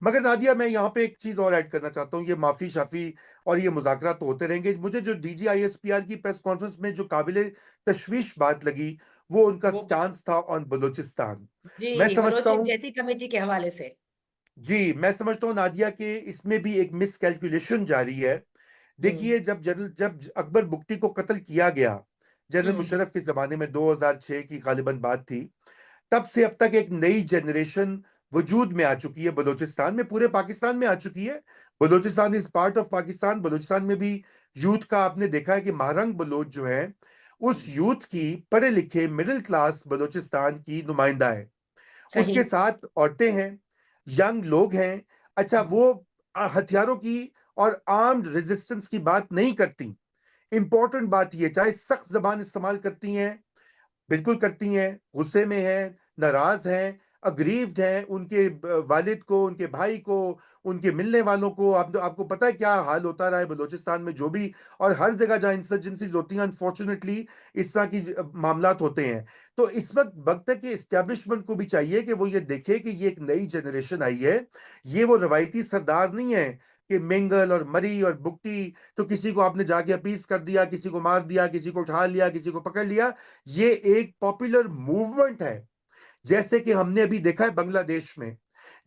मगर नादिया, मैं यहाँ पे एक चीज और ऐड करना चाहता हूँ। ये माफी शाफी और ये मुज़ाकरा तो होते रहेंगे। मुझे जो DGISPR की प्रेस कॉन्फ्रेंस में जो काबिले तशवीश बात लगी, वो उनका वो स्टांस था ऑन बलूचिस्तान। मैं जी, समझता बलोच हूँ, यकजहती कमेटी के हवाले से। जी मैं समझता हूँ नादिया के इसमें भी एक मिस कैलकुलेशन जारी है। हम्म। देखिए, जब अकबर बुगटी को कत्ल किया गया, जनरल हम्म। मुशर्रफ के जमाने में 2006 की गालिबन बात थी, तब से अब तक एक नई जनरेशन वजूद में आ चुकी है बलूचिस्तान में, पूरे पाकिस्तान में आ चुकी है। Balochistan is part of Pakistan. Balochistan में भी यूथ का आपने देखा है कि महारंग बलोच जो है, उस हम्म। यूथ की पढ़े लिखे मिडिल क्लास बलूचिस्तान की नुमाइंदा है। सही। उसके साथ औरतें हैं, यंग लोग हैं। अच्छा, हम्म। वो हथियारों की और आर्म्ड रेजिस्टेंस की बात नहीं करती। इंपॉर्टेंट बात ये, चाहे सख्त जबान इस्तेमाल करती हैं, बिल्कुल करती हैं, गुस्से में हैं, नाराज हैं, अग्रीव्ड हैं, उनके वालिद को, उनके भाई को, उनके मिलने वालों को। आपको पता है क्या हाल होता रहा है बलूचिस्तान में, जो भी और हर जगह जहां इंसर्जेंसीज होती हैं, अनफॉर्चुनेटली इस तरह की मामलात होते हैं। तो इस वक्त है कि इस्टेब्लिशमेंट को भी चाहिए कि वो ये देखे कि ये एक नई जनरेशन आई है। ये वो रवायती सरदार नहीं है कि मिंगल और मरी और बुकटी, तो किसी को आपने जाके अपीस कर दिया, किसी को मार दिया, किसी को उठा लिया, किसी को पकड़ लिया। ये एक पॉपुलर मूवमेंट है, जैसे कि हमने अभी देखा है बांग्लादेश में,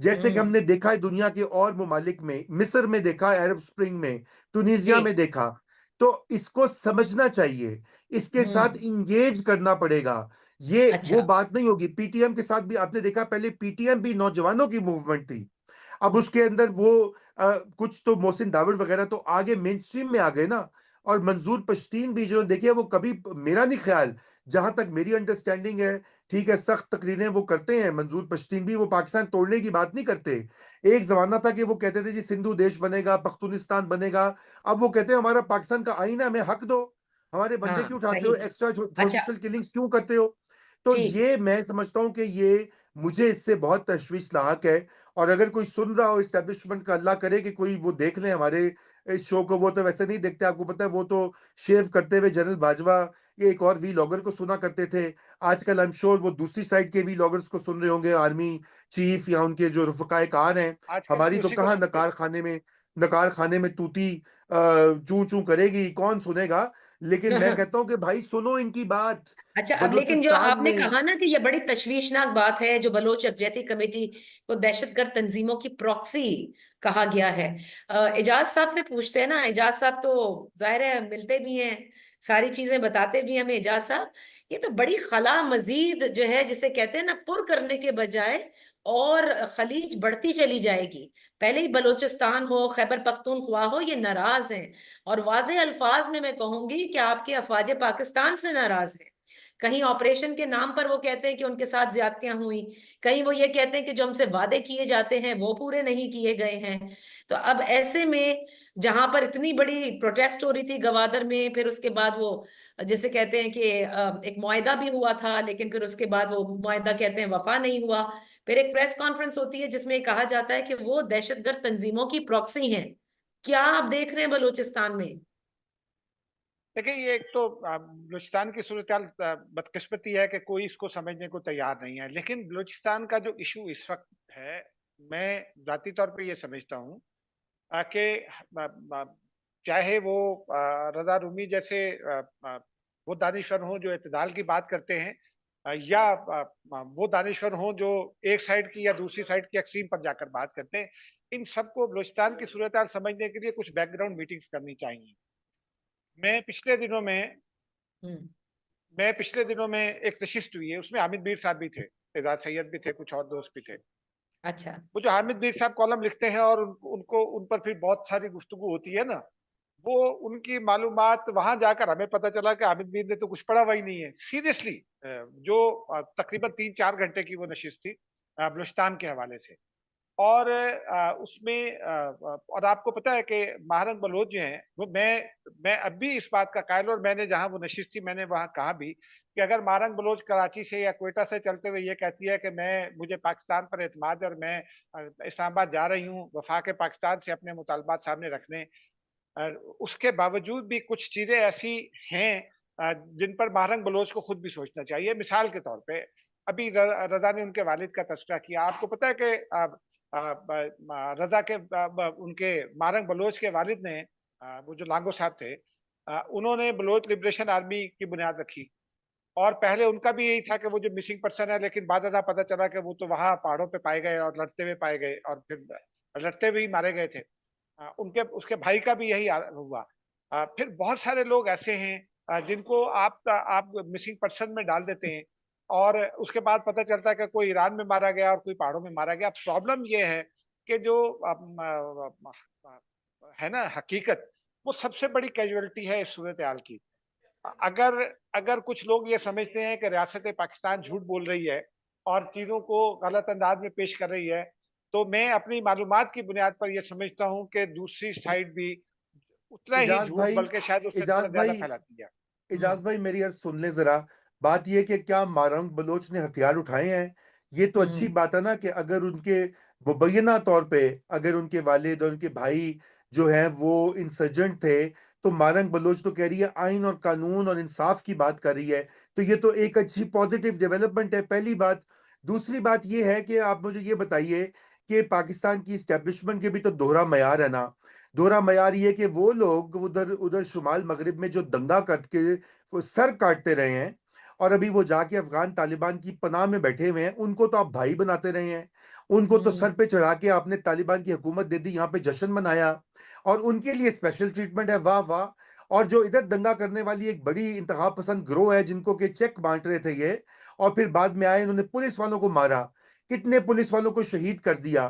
जैसे कि हम्म। हमने देखा है दुनिया के और ममालिक में, मिस्र में देखा, अरब स्प्रिंग में, जी। टूनिजिया में देखा। तो इसको समझना चाहिए, इसके साथ हम्म। इंगेज करना पड़ेगा। ये वो अच्छा। बात नहीं होगी। पीटीएम के साथ भी आपने देखा, पहले पीटीएम भी नौजवानों की मूवमेंट थी, अब हम्म। उसके अंदर वो कुछ तो मोहसिन दावड़ वगैरह तो आगे मेन स्ट्रीम में आ गए ना। और मंजूर पश्तीन भी जो देखिए, वो कभी, मेरा नहीं ख्याल, जहां तक मेरी अंडरस्टैंडिंग है, ठीक है, सख्त तकरीरें वो करते हैं मंजूर पश्तीन भी, वो पाकिस्तान तोड़ने की बात नहीं करते। एक जमाना था कि वो कहते थे जी सिंधु देश बनेगा, पख्तूनिस्तान बनेगा। अब वो कहते हैं हमारा पाकिस्तान का आईना, हमें हक दो, हमारे बंदे हाँ, क्यों उठाते सही। हो, एक्स्ट्रा अच्छा। जुडिशल किलिंग्स क्यों करते हो। तो ठीक। ये मैं समझता हूं कि ये, मुझे इससे बहुत तशवीश लाक है। और अगर कोई सुन रहा हो इस्टेब्लिशमेंट का, अल्लाह करे कि कोई वो देख ले हमारे इस शो को। वो तो वैसे नहीं देखते, आपको पता है, वो तो शेव करते हुए जनरल बाजवा, ये एक और वी लॉगर को सुना करते थे। आजकल आई एम श्योर वो दूसरी साइड के वी लॉगर्स को सुन रहे होंगे, आर्मी चीफ या उनके जो रफकाए कार हैं। आजकल हमारी भी तो उसी को कहाँ सुनते हैं। नकार खाने में तूती चू चू करेगी, कौन सुनेगा। लेकिन मैं कहता हूं कि भाई सुनो इनकी बात। अच्छा, अब लेकिन जो बलूचिस्तान आपने में, कहा ना कि ये बड़ी तशवीशनाक बात है, जो बलोच यकजहती कमेटी को दहशतगर्द तंजीमों की प्रॉक्सी कहा गया है। एजाज साहब से पूछते हैं ना, एजाज साहब तो जाहिर है मिलते भी हैं, सारी चीजें बताते भी हैं हमें एजाज साहब। ये तो बड़ी खला मजीद जो है, जिसे कहते हैं ना, पुर करने के बजाय और खलीज बढ़ती चली जाएगी। पहले ही बलोचिस्तान हो, खैबर पख्तूनख्वा हो, ये नाराज हैं। और वाज़ेह अल्फाज में मैं कहूंगी कि आपके अफवाज पाकिस्तान से नाराज हैं। कहीं ऑपरेशन के नाम पर वो कहते हैं कि उनके साथ ज्यादतियां हुई, कहीं वो ये कहते हैं कि जो हमसे वादे किए जाते हैं वो पूरे नहीं किए गए हैं। तो अब ऐसे में, जहां पर इतनी बड़ी प्रोटेस्ट हो रही थी गवादर में, फिर उसके बाद वो जैसे कहते हैं कि एक मुआहदा भी हुआ था, लेकिन फिर उसके बाद वो मुआहदा कहते हैं वफा नहीं हुआ। फिर एक प्रेस कॉन्फ्रेंस होती है जिसमें कहा जाता है कि वो दहशतगर्द तंजीमों की प्रॉक्सी हैं। क्या आप देख रहे हैं बलूचिस्तान में? देखिए, ये एक तो बलूचिस्तान की सूरत हाल, बदकिस्मती है कि कोई इसको समझने को तैयार नहीं है। लेकिन बलूचिस्तान का जो इशू इस वक्त है, मैं जाती तौर पे ये समझता हूँ कि चाहे वो रजा रूमी जैसे वो दानिशवर हों जो इत्तेदाल की बात करते हैं, या वो दानिशवर हों जो एक साइड की या दूसरी साइड की एक्सट्रीम पर जाकर बात करते हैं। इन सबको बलूचिस्तान की सूरत हाल समझने के लिए कुछ बैकग्राउंड मीटिंग्स करनी चाहिए। मैं पिछले दिनों में हम्म। मैं पिछले दिनों में एक नशिस्त हुई है, उसमें हामिद मीर साहब भी थे, एजाज सैयद भी थे, कुछ और दोस्त भी थे। अच्छा। वो जो हामिद मीर साहब कॉलम लिखते हैं और उनको उन पर फिर बहुत सारी गुफ्तगू होती है ना, वो उनकी मालूमात वहां जाकर हमें पता चला कि हामिद मीर ने तो कुछ पढ़ा हुआ ही नहीं है सीरियसली। जो तकरीबन 3-4 घंटे की वो नशिस्त थी बलूचिस्तान के हवाले से। और उसमें और आपको पता है कि महारंग बलोच जो हैं, वो मैं अब भी इस बात का कायल हूं, और मैंने जहां वो नशिस्त थी मैंने वहां कहा भी कि अगर महारंग बलोच कराची से या क्वेटा से चलते हुए ये कहती है कि मुझे पाकिस्तान पर एतमाद है और मैं इस्लामाबाद जा रही हूँ वफाक पाकिस्तान से अपने मुतालबात सामने रखने, उसके बावजूद भी कुछ चीजें ऐसी हैं जिन पर महारंग बलोच को खुद भी सोचना चाहिए। मिसाल के तौर पे, अभी रजा ने उनके वालिद का तस्करा किया। आपको पता है कि रजा के उनके मारंग बलोच के वालिद ने, वो जो लांगो साहब थे, उन्होंने बलोच लिबरेशन आर्मी की बुनियाद रखी। और पहले उनका भी यही था कि वो जो मिसिंग पर्सन है, लेकिन बाद पता चला कि वो तो वहां पहाड़ों पे पाए गए और लड़ते हुए पाए गए और फिर लड़ते हुए ही मारे गए थे। उनके उसके भाई का भी यही हुआ। फिर बहुत सारे लोग ऐसे हैं जिनको आप मिसिंग पर्सन में डाल देते हैं और उसके बाद पता चलता है कि कोई ईरान में मारा गया और कोई पहाड़ों में मारा गया। प्रॉब्लम ये है कि जो है ना हकीकत, वो सबसे बड़ी कैजुअलिटी है इस सूरत हाल की। अगर अगर कुछ लोग ये समझते हैं कि रियासत पाकिस्तान झूठ बोल रही है और चीजों को गलत अंदाज में पेश कर रही है, तो मैं अपनी मालूमात की बुनियाद पर यह समझता हूं कि दूसरी साइड भी उतना ही इजाज झूठ, भाई, बल्कि शायद उससे थोड़ा इजाज ज्यादा भाई, फैलाती है। इजाज भाई मेरी अर्ज सुन ले जरा। बात यह कि क्या मारंग बलोच ने हथियार उठाए हैं? ये तो अच्छी बात है ना कि अगर उनके मुबैना तौर पे अगर उनके वालिद और उनके भाई जो हैं वो इंसर्जेंट थे, तो मारंग बलोच तो कह रही है आइन और कानून और इंसाफ की बात कर रही है। तो ये तो एक अच्छी पॉजिटिव डेवलपमेंट है, पहली बात। दूसरी बात ये है कि आप मुझे ये बताइए कि पाकिस्तान की इस्टेब्लिशमेंट के भी तो दोहरा मयार है ना। दोहरा मयार ये कि वो लोग उधर उधर शुमाल मगरिब में जो दंगा करके वो सर काटते रहे हैं और अभी वो जाके अफगान तालिबान की पनाह में बैठे हुए हैं, उनको तो आप भाई बनाते रहे हैं। उनको तो सर पे चढ़ा के आपने तालिबान की हुकूमत दे दी, यहाँ पे जश्न मनाया और उनके लिए स्पेशल ट्रीटमेंट है, वाह वाह। और जो इधर दंगा करने वाली एक बड़ी इंतहा पसंद ग्रोह है जिनको के चेक बांट रहे थे ये, और फिर बाद में आए इन्होंने पुलिस वालों को मारा, कितने पुलिस वालों को शहीद कर दिया,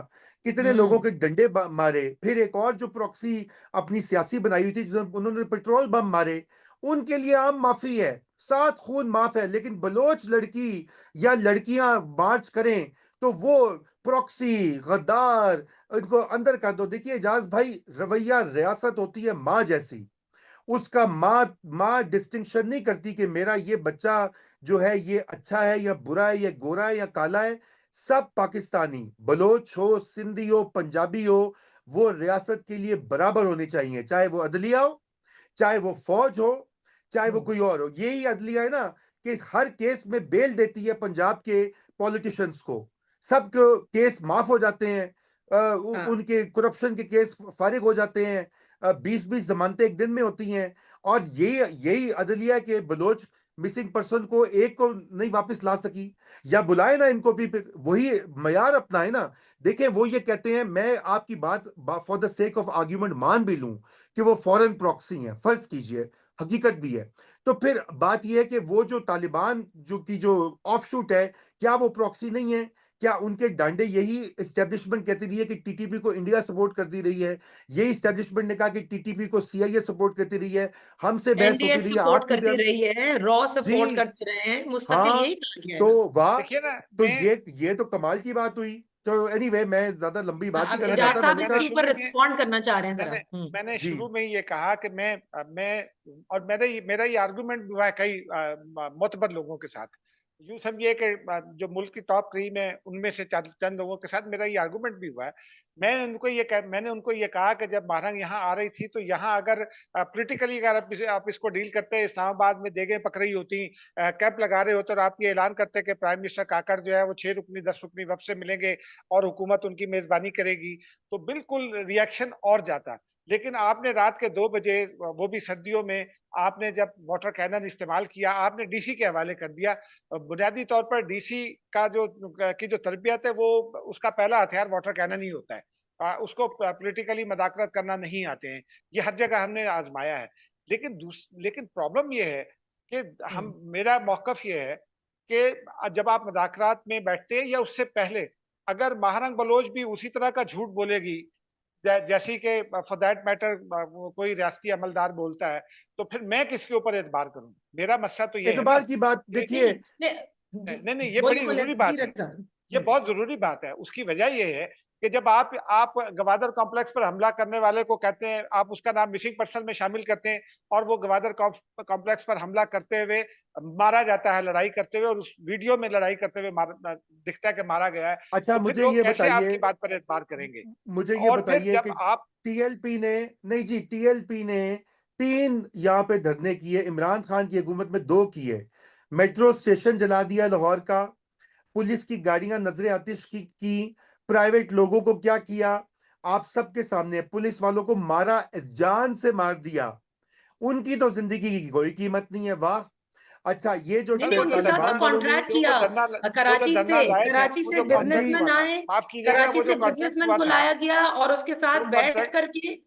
कितने लोगों के डंडे मारे। फिर एक और जो प्रॉक्सी अपनी सियासी बनाई हुई थी जिन्होंने उन्होंने पेट्रोल बम मारे, उनके लिए आम माफी है, सात खून माफ है। लेकिन बलोच लड़की या लड़कियां मार्च करें तो वो प्रॉक्सी गद्दार, इनको अंदर कर दो। देखिए एजाज भाई, रवैया रियासत होती है माँ जैसी, उसका माँ माँ डिस्टिंक्शन नहीं करती कि मेरा ये बच्चा जो है ये अच्छा है या बुरा है, ये गोरा है या काला है। सब पाकिस्तानी, बलोच हो, सिंधी हो, पंजाबी हो, वो रियासत के लिए बराबर होने चाहिए, चाहे वो अदलिया हो, चाहे वो फौज हो, चाहे वो कोई और हो। यही अदलिया है ना कि हर केस में बेल देती है पंजाब के पॉलिटिशियंस को, सब केस माफ हो जाते हैं, उनके करप्शन के केस फारिग हो जाते हैं, 20-20 जमानतें एक दिन में होती हैं। और यही यही अदलिया के बलोच मिसिंग पर्सन को एक को नहीं वापस ला सकी, या बुलाए ना इनको भी, फिर वही मयार अपनाए ना। देखें वो ये कहते हैं, मैं आपकी बात for the sake of argument मान भी लूं कि वो फॉरेन प्रॉक्सी हैं, फर्ज कीजिए, हकीकत भी है, तो फिर बात यह है कि वो जो तालिबान जो ऑफशूट है, क्या वो प्रॉक्सी नहीं है? क्या उनके डांडे यही एस्टेब्लिशमेंट कहती रही है कि टीटीपी को इंडिया सपोर्ट करती रही है? यही एस्टेब्लिशमेंट ने कहा कि टीटीपी को सीआईए सपोर्ट करती रही है? हमसे बहस होती एनडीएस रही है, सपोर्ट आपके करती बयान। रही है, रॉ सपोर्ट जी करते रहे हैं, मुस्तकिल हाँ, यही कहा गया है तो ना। वाह। देखिए ना, तो मैं ये तो कमाल की बात हुई। तो एनीवे, मैं ज्यादा लंबी बात नहीं अब करना एजाज चाहता, साहब मैंने इसके कहा। मैंने ऊपर शुरू में रिस्पॉन्ड करना चाह रहे हैं जरा। मैंने मैंने जी शुरू में ही ये कहा कि मेरा ये आर्गुमेंट भी हुआ है कई मोतबर लोगों के साथ। यूं समझिए कि जो मुल्क की टॉप क्रीम है उनमें से चंद लोगों के साथ मेरा ये आर्गुमेंट भी हुआ है। मैंने उनको ये कहा कि जब महारंग यहाँ आ रही थी, तो यहाँ अगर पॉलिटिकली अगर आप इसको डील करते, इस्लामाबाद में देगें पक रही होती, कैंप लगा रहे होते और आप ये ऐलान करते कि प्राइम मिनिस्टर काकड़ जो है वो 6 रुकनी 10 रुकनी वफ्द से मिलेंगे और हुकूमत उनकी मेजबानी करेगी, तो बिल्कुल रिएक्शन और जाता। लेकिन आपने रात के 2 बजे, वो भी सर्दियों में, आपने जब वाटर कैनन इस्तेमाल किया, आपने डीसी के हवाले कर दिया। बुनियादी तौर पर डीसी की जो तरबियत है, वो उसका पहला हथियार वाटर कैनन ही होता है। उसको पॉलिटिकली मदाखलत करना नहीं आते हैं। ये हर जगह हमने आजमाया है। लेकिन प्रॉब्लम ये है कि मेरा मौकफ ये है कि जब आप मदाखलत में बैठते हैं या उससे पहले, अगर महारंग बलोच भी उसी तरह का झूठ बोलेगी जैसे कि फॉर दैट मैटर कोई रियासती अमलदार बोलता है, तो फिर मैं किसके ऊपर एतबार करूं? मेरा मसला तो ये है ना एतबार की बात कि नहीं देखिए। नहीं जी, नहीं नहीं, ये बोले बड़ी बोले जरूरी जी बात है। रजा। ये बहुत जरूरी बात है। उसकी वजह ये है कि जब आप गवादर कॉम्प्लेक्स पर हमला करने वाले को कहते हैं, आप उसका नाम मिसिंग पर्सन में शामिल करते हैं, और वो गवादर कॉम्प्लेक्स पर हमला करते हुए मारा जाता है, लड़ाई करते हुए, और उस वीडियो में लड़ाई करते हुए दिखता है कि मारा गया है, अच्छा तो फिर मुझे लोग ये कैसे बताइए, आपकी बात पर एतबार करेंगे? मुझे ये और फिर बताइए जब कि आप टीएलपी ने, नहीं जी, टीएलपी ने 3 यहाँ पे धरने किए, इमरान खान की हुकूमत में 2 किए। मेट्रो स्टेशन जला दिया लाहौर का, पुलिस की गाड़ियां नजरे आतिश की, प्राइवेट लोगों को क्या किया, आप सबके सामने पुलिस वालों को मारा, जान से मार दिया, उनकी तो जिंदगी की कोई कीमत नहीं है। वाह, अच्छा ये जो नहीं, उनके साथ तालिबान तो वालों ने, कॉन्ट्रैक्ट किया कराची से, लाए थे, कराची वो से जो हाँ जी, कॉन्ट्रैक्ट हुआ बिजनेसमैन था, आए, माफ कीजिएगा, कराची वो से जो कॉन्ट्रैक्ट बिजनेसमैन हुआ को था, लाया गया और उसके साथ वो बैठ कॉन्ट्रैक्ट करके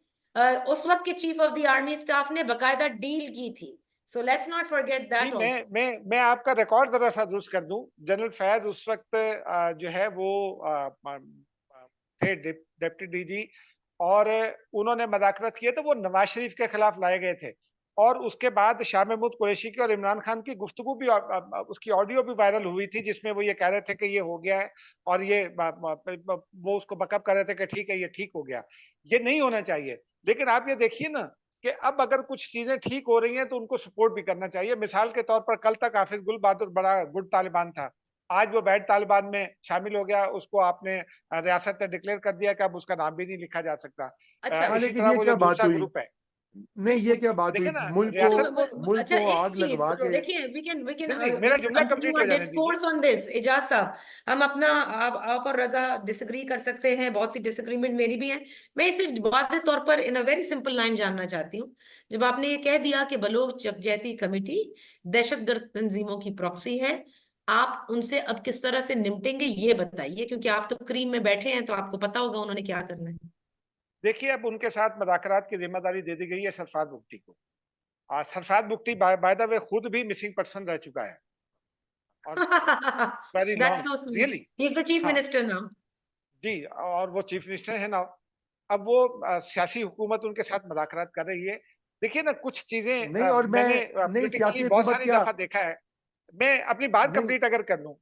उस वक्त के chief of the army staff ने बकायदा डील की थी। सो लेट्स नॉट फॉरगेट जी, दैट आल्सो। मैं आपका रिकॉर्ड जरा सा दुरुस्त कर दूं। जनरल फैज उस वक्त जो है वो थे डिप्टी डीजी, और उन्होंने मदाखलत किए तो वो नवाज शरीफ के खिलाफ लाए गए थे। और उसके बाद शाह महमूद कुरैशी की और इमरान खान की गुफ्तगू भी, उसकी ऑडियो भी वायरल हुई थी, जिसमें वो ये कह रहे थे कि ये हो गया है, और ये वो उसको बकअप कर रहे थे कि ठीक है, ये ठीक हो गया। ये नहीं होना चाहिए। लेकिन आप ये देखिए ना कि अब अगर कुछ चीजें ठीक हो रही हैं तो उनको सपोर्ट भी करना चाहिए। मिसाल के तौर पर कल तक हाफिज गुल बहादुर बड़ा गुड तालिबान था, आज वो बैड तालिबान में शामिल हो गया, उसको आपने रियासत ने डिक्लेयर कर दिया कि अब उसका नाम भी नहीं लिखा जा सकता। अच्छा, हाँ, इसी लेकिन तरह ये वो जो क्या बात दूसरा हुई? ग्रुप है, नहीं, ये क्या बात हुई? देखिए ना, मुल्क तो रियासत को, को मुल्क अच्छा, को एक आग चीज लगवा के, देखिए, वी कैन नहीं, मेरा जुमला कंटिन्यू कंप्लीट आवर हो जाने दीजिए। Discourse on this. एजाज साहब, हम अपना आप और रजा डिसएग्री कर सकते हैं, बहुत सी डिसएग्रीमेंट मेरी भी है। मैं इसे वाज़ेह तौर पर इन अ वेरी सिंपल लाइन जानना चाहती हूँ। जब आपने ये कह दिया कि बलोच यकजहती कमेटी दहशतगर्द तंजीमों की प्रॉक्सी है, आप उनसे अब किस तरह से निपटेंगे ये बताइए, क्योंकि आप तो क्रीम में बैठे हैं तो आपको पता होगा उन्होंने क्या करना है। देखिए, अब उनके साथ मुज़ाकरात की जिम्मेदारी दे दी गई है सरफराज बुगटी को। Sarfaraz Bugti by the way खुद भी मिसिंग पर्सन रह चुका है, और very that's long, so sweet. Really. He is the chief हाँ मिनिस्टर नाउ। जी, और वो चीफ मिनिस्टर है ना। अब वो सियासी हुकूमत उनके साथ मुज़ाकरात कर रही है। देखिए ना, कुछ चीजें नहीं, और मैं, मैंने नहीं, पॉलिटिकली सियासी बहुत हुकूमत सारी क्या, दफा देखा है। मैं अपनी बात नहीं, कंप्लीट अगर कर लूं,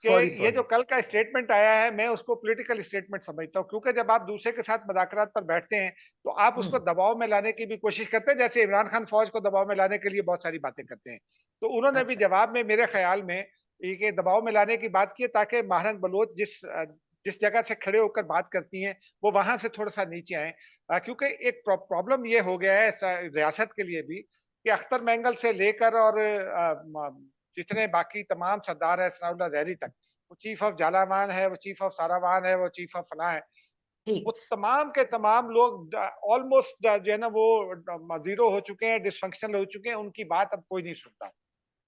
कि सॉरी ये जो सॉरी, कल का स्टेटमेंट आया है, मैं उसको पॉलिटिकल स्टेटमेंट समझता हूँ, क्योंकि जब आप दूसरे के साथ मुज़ाकरात पर बैठते हैं तो आप उसको दबाव में लाने की भी कोशिश करते हैं, जैसे इमरान खान फौज को दबाव में लाने के लिए बहुत सारी बातें करते हैं। तो उन्होंने भी अच्छा, जवाब में मेरे ख्याल में ये दबाव में लाने की बात की है, ताकि महारंग बलोच जिस जगह से खड़े होकर बात करती हैं वो वहां से थोड़ा सा नीचे आए। क्योंकि एक प्रॉब्लम ये हो गया है रियासत के लिए भी, कि अख्तर मैंगल से लेकर और जितने बाकी तमाम सरदार है, सनाउल्लाह जहरी तक, वो चीफ ऑफ जालावान है, वो चीफ ऑफ सारावान है, वो चीफ ऑफ फला है, वो ठीक। तमाम के तमाम लोग ऑलमोस्ट जो है ना वो जीरो हो चुके हैं, डिसफंक्शनल हो चुके हैं, उनकी बात अब कोई नहीं सुनता।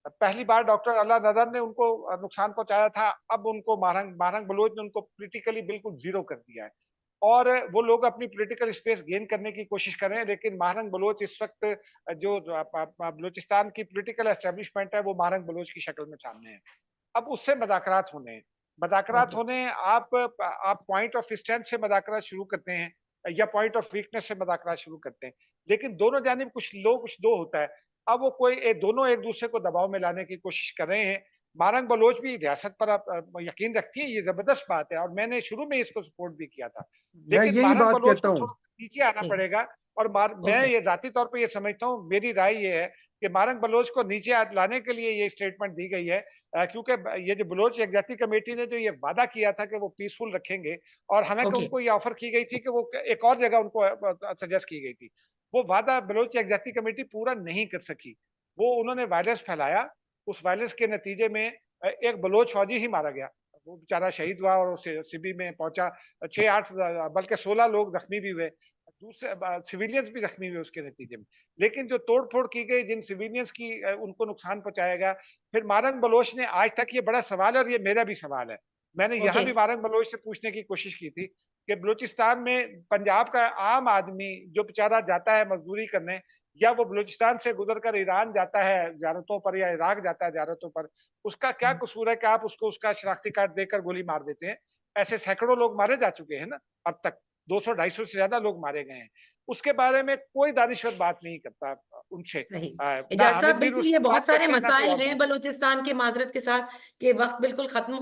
पहली बार डॉक्टर अल्लाह नदर ने उनको नुकसान पहुंचाया था, अब उनको मारंग मारंग बलोच ने उनको पॉलिटिकली बिल्कुल जीरो कर दिया है, और वो लोग अपनी पॉलिटिकल स्पेस गेन करने की कोशिश कर रहे हैं। लेकिन महारंग बलोच इस वक्त जो बलूचिस्तान की पॉलिटिकल एस्टेब्लिशमेंट है, वो महारंग बलोच की शक्ल में सामने है। अब उससे मदाकरात होने हैं, मदाकरात ओके। होने आप पॉइंट ऑफ स्ट्रेंथ से मदाकरात शुरू करते हैं, या पॉइंट ऑफ वीकनेस से मदाकरात शुरू करते हैं, लेकिन दोनों जानिब कुछ दो होता है। अब वो दोनों एक दूसरे को दबाव में लाने की कोशिश कर रहे हैं। मारंग बलोच भी रियासत पर यकीन रखती है, ये जबरदस्त बात है, और मैंने शुरू में इसको सपोर्ट भी किया था। मैं लेकिन यही मारंग बात बलोच कहता को हूं। थोड़ा नीचे आना ठीक। पड़ेगा। और मैं ओके। ये जाती तौर पर ये समझता हूँ, मेरी राय ये है कि मारंग बलोच को नीचे लाने के लिए ये स्टेटमेंट दी गई है, क्योंकि ये जो बलोच यकजहती कमेटी ने जो ये वादा किया था कि वो पीसफुल रखेंगे, और हालांकि ओके। उनको ये ऑफर की गई थी कि वो एक और जगह उनको सजेस्ट की गई थी, वो वादा बलोच यकजहती कमेटी पूरा नहीं कर सकी। वो उन्होंने वायलेंस फैलाया, उस वायलेंस के नतीजे में एक बलोच फौजी ही मारा गया, वो बेचारा शहीद हुआ और शिबी में पहुंचा। 6-8 बल्कि 16 लोग जख्मी भी हुए, दूसरे सिविलियंस भी जख्मी हुए उसके नतीजे में। लेकिन जो तोड़ फोड़ की गई, जिन सिविलियंस की उनको नुकसान पहुंचाया गया, फिर मारंग बलोच ने, आज तक ये बड़ा सवाल है और ये मेरा भी सवाल है, मैंने यहाँ ओके। भी मारंग बलोच से पूछने की कोशिश की थी कि बलूचिस्तान में पंजाब का आम आदमी जो बेचारा जाता है मजदूरी करने, या वो बलूचिस्तान से गुजर कर ईरान जाता है ज़ियारतों पर, या इराक जाता है ज़ियारतों पर, उसका क्या कसूर है कि आप उसको उसका शनाख्ती कार्ड देकर गोली मार देते हैं? ऐसे सैकड़ों लोग मारे जा चुके हैं ना अब तक, 200-250 से ज्यादा लोग मारे गए हैं। उसके बारे में कोई दानिश्वर बात नहीं करता उनसे, सही। ना एजाज साहब, हामिद मीर बिल्कुल उस ये पर बहुत बात सारे करते हैं, ना कोई मसाइल और हैं बात। बलूचिस्तान के, माजरत के साथ, कि वक्त बिल्कुल खत्म